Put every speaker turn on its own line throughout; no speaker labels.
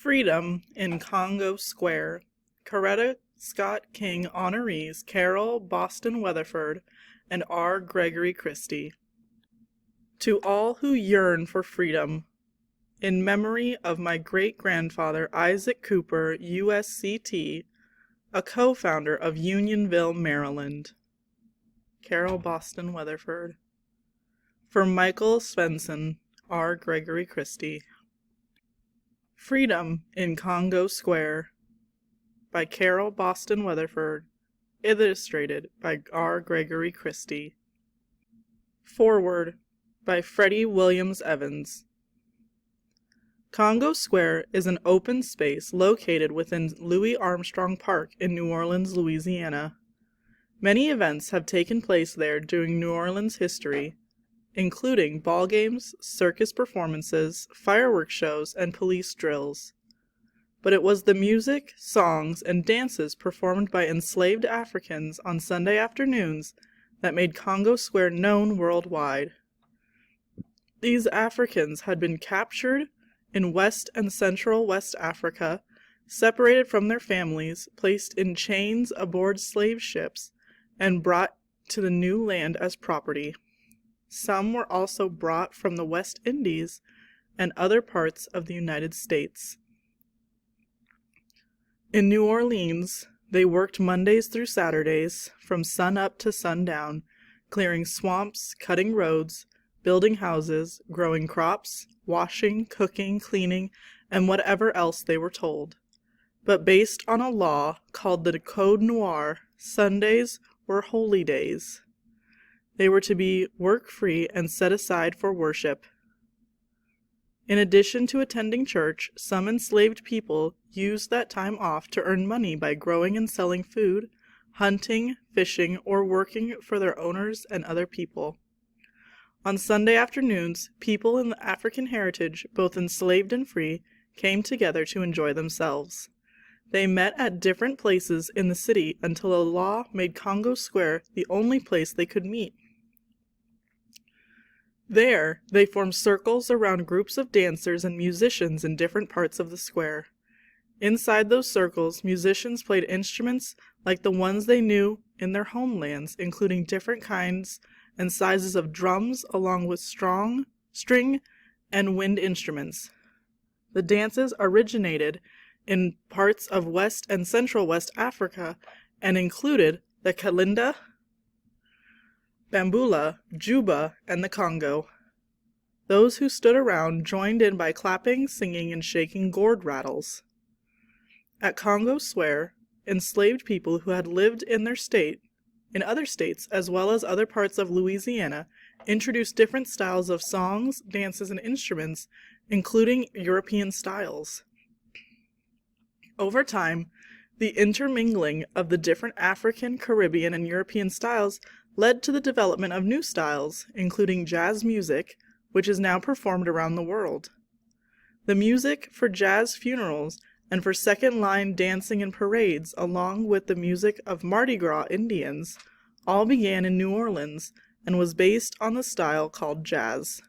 Freedom in Congo Square. Coretta Scott King honorees Carol Boston Weatherford and R. Gregory Christie. To all who yearn for freedom, in memory of my great-grandfather Isaac Cooper, USCT, a co-founder of Unionville, Maryland. Carol Boston Weatherford. For Michael Svensson, R. Gregory Christie. Freedom in Congo Square by Carol Boston Weatherford, illustrated by R. Gregory Christie. Foreword by Freddie Williams Evans. Congo Square is an open space located within Louis Armstrong Park in New Orleans, Louisiana. Many events have taken place there during New Orleans history, including ball games, circus performances, fireworks shows, and police drills. But it was the music, songs, and dances performed by enslaved Africans on Sunday afternoons that made Congo Square known worldwide. These Africans had been captured in West and Central West Africa, separated from their families, placed in chains aboard slave ships, and brought to the new land as property. Some were also brought from the West Indies and other parts of the United States. In New Orleans, they worked Mondays through Saturdays, from sun up to sundown, clearing swamps, cutting roads, building houses, growing crops, washing, cooking, cleaning, and whatever else they were told. But based on a law called the Code Noir, Sundays were holy days. They were to be work-free and set aside for worship. In addition to attending church, some enslaved people used that time off to earn money by growing and selling food, hunting, fishing, or working for their owners and other people. On Sunday afternoons, people in the African heritage, both enslaved and free, came together to enjoy themselves. They met at different places in the city until a law made Congo Square the only place they could meet. There, they formed circles around groups of dancers and musicians in different parts of the square. Inside those circles, musicians played instruments like the ones they knew in their homelands, including different kinds and sizes of drums, along with strong string and wind instruments. The dances originated in parts of West and Central West Africa and included the Kalinda, Bambula, Juba, and the Congo. Those who stood around joined in by clapping, singing, and shaking gourd rattles. At Congo Square, enslaved people who had lived in other states, as well as other parts of Louisiana, introduced different styles of songs, dances, and instruments, including European styles. Over time, the intermingling of the different African, Caribbean, and European styles led to the development of new styles, including jazz music, which is now performed around the world. The music for jazz funerals and for second-line dancing and parades, along with the music of Mardi Gras Indians, all began in New Orleans and was based on the style called jazz.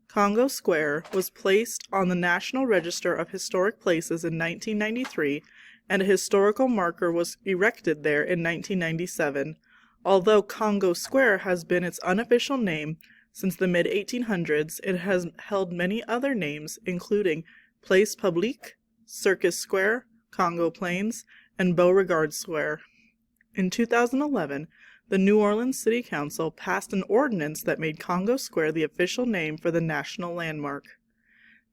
Congo Square was placed on the National Register of Historic Places in 1993, and a historical marker was erected there in 1997, although Congo Square has been its unofficial name since the mid-1800s. It has held many other names, including Place Publique, Circus Square, Congo Plains, and Beauregard Square. In 2011, the New Orleans City Council passed an ordinance that made Congo Square the official name for the national landmark.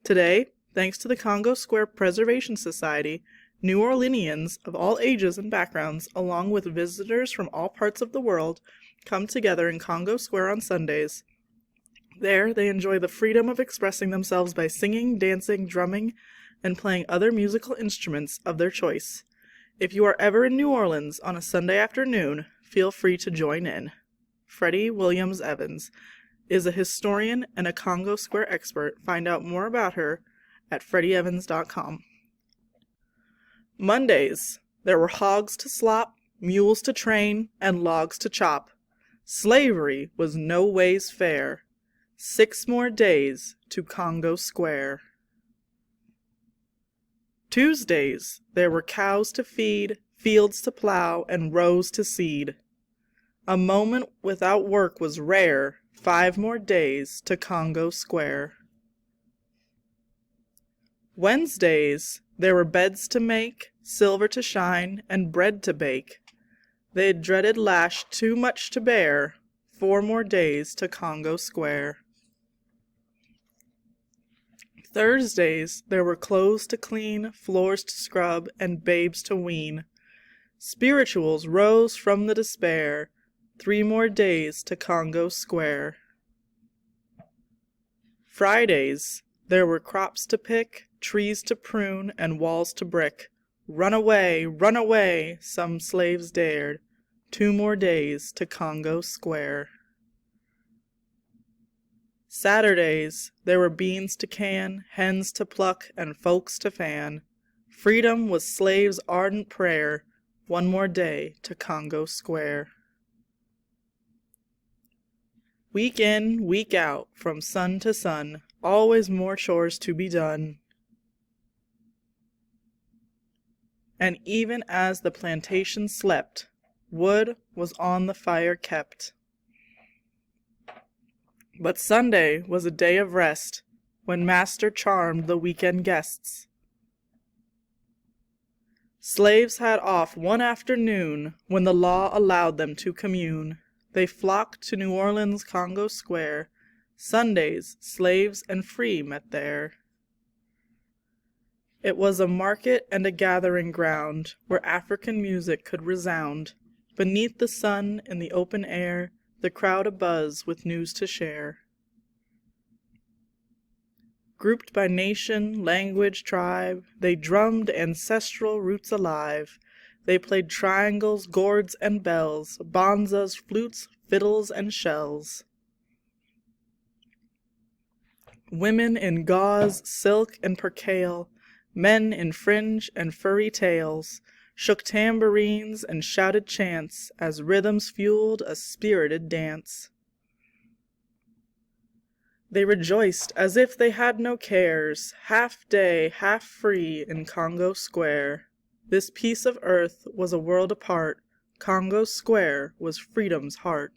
Today, thanks to the Congo Square Preservation Society, New Orleanians of all ages and backgrounds, along with visitors from all parts of the world, come together in Congo Square on Sundays. There, they enjoy the freedom of expressing themselves by singing, dancing, drumming, and playing other musical instruments of their choice. If you are ever in New Orleans on a Sunday afternoon, feel free to join in. Freddie Williams Evans is a historian and a Congo Square expert. Find out more about her at freddieevans.com. Mondays, there were hogs to slop, mules to train, and logs to chop. Slavery was no ways fair. 6 more days to Congo Square. Tuesdays, there were cows to feed, fields to plow, and rows to seed. A moment without work was rare, 5 more days to Congo Square. Wednesdays, there were beds to make, silver to shine, and bread to bake. They dreaded lash too much to bear, 4 more days to Congo Square. Thursdays, there were clothes to clean, floors to scrub, and babes to wean. Spirituals rose from the despair, 3 more days to Congo Square. Fridays, there were crops to pick, trees to prune, and walls to brick. Run away, some slaves dared, 2 more days to Congo Square. Saturdays, there were beans to can, hens to pluck, and folks to fan. Freedom was slaves' ardent prayer, 1 more day to Congo Square. Week in, week out, from sun to sun, always more chores to be done. And even as the plantation slept, wood was on the fire kept. But Sunday was a day of rest, when master charmed the weekend guests. Slaves had off one afternoon, when the law allowed them to commune. They flocked to New Orleans' Congo Square. Sundays, slaves and free met there. It was a market and a gathering ground, where African music could resound. Beneath the sun, in the open air, the crowd abuzz with news to share. Grouped by nation, language, tribe, they drummed ancestral roots alive. They played triangles, gourds, and bells, bonzas, flutes, fiddles, and shells. Women in gauze, silk, and percale, men in fringe and furry tails, shook tambourines and shouted chants as rhythms fueled a spirited dance. They rejoiced as if they had no cares, half day, half free in Congo Square. This piece of earth was a world apart. Congo Square was freedom's heart.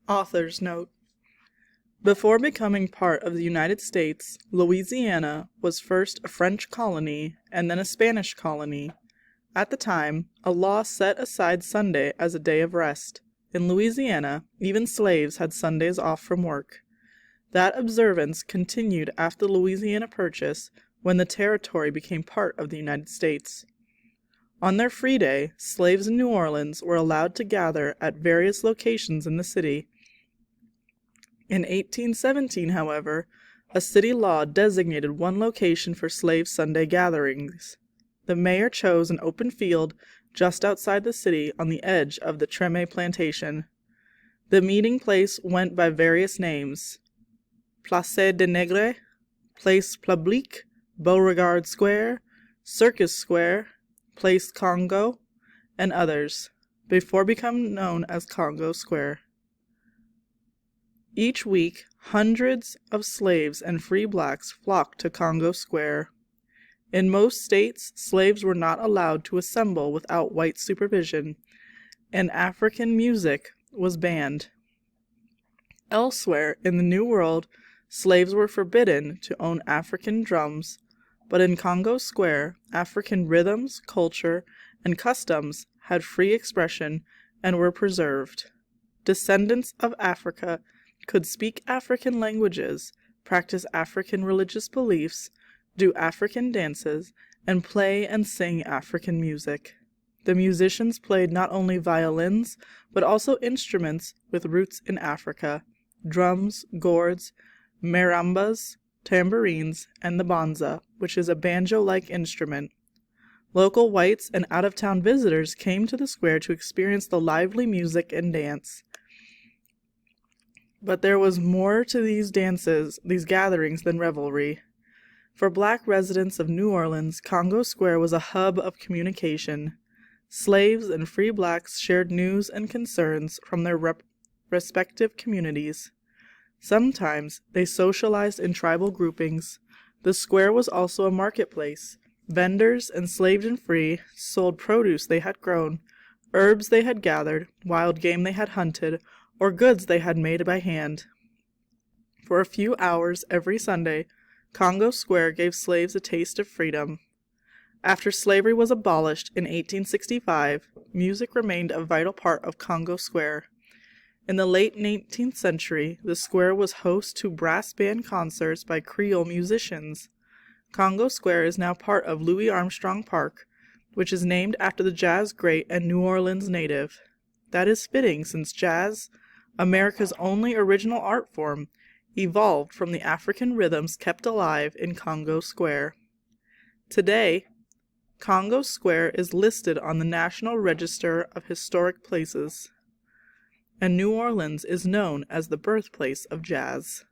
Author's note: before becoming part of the United States, Louisiana was first a French colony and then a Spanish colony. At the time, a law set aside Sunday as a day of rest. In Louisiana, even slaves had Sundays off from work. That observance continued after the Louisiana Purchase, when the territory became part of the United States. On their free day, slaves in New Orleans were allowed to gather at various locations in the city. In 1817, however, a city law designated one location for slave Sunday gatherings. The mayor chose an open field just outside the city on the edge of the Treme plantation. The meeting place went by various names: Place des Nègres, Place Publique, Beauregard Square, Circus Square, Place Congo, and others, before becoming known as Congo Square. Each week, hundreds of slaves and free blacks flocked to Congo Square. In most states, slaves were not allowed to assemble without white supervision, and African music was banned. Elsewhere in the New World, slaves were forbidden to own African drums, but in Congo Square, African rhythms, culture, and customs had free expression and were preserved. Descendants of Africa could speak African languages, practice African religious beliefs, do African dances, and play and sing African music. The musicians played not only violins, but also instruments with roots in Africa: drums, gourds, marambas, tambourines, and the bonza, which is a banjo-like instrument. Local whites and out-of-town visitors came to the square to experience the lively music and dance. But there was more to these gatherings than revelry. For black residents of New Orleans, Congo Square was a hub of communication. Slaves and free blacks shared news and concerns from their respective communities. Sometimes they socialized in tribal groupings. The square was also a marketplace. Vendors, enslaved and free, sold produce they had grown, herbs they had gathered, wild game they had hunted, or goods they had made by hand. For a few hours every Sunday, Congo Square gave slaves a taste of freedom. After slavery was abolished in 1865, music remained a vital part of Congo Square. In the late 19th century, the square was host to brass band concerts by Creole musicians. Congo Square is now part of Louis Armstrong Park, which is named after the jazz great and New Orleans native. That is fitting, since jazz, America's only original art form, evolved from the African rhythms kept alive in Congo Square. Today, Congo Square is listed on the National Register of Historic Places, and New Orleans is known as the birthplace of jazz.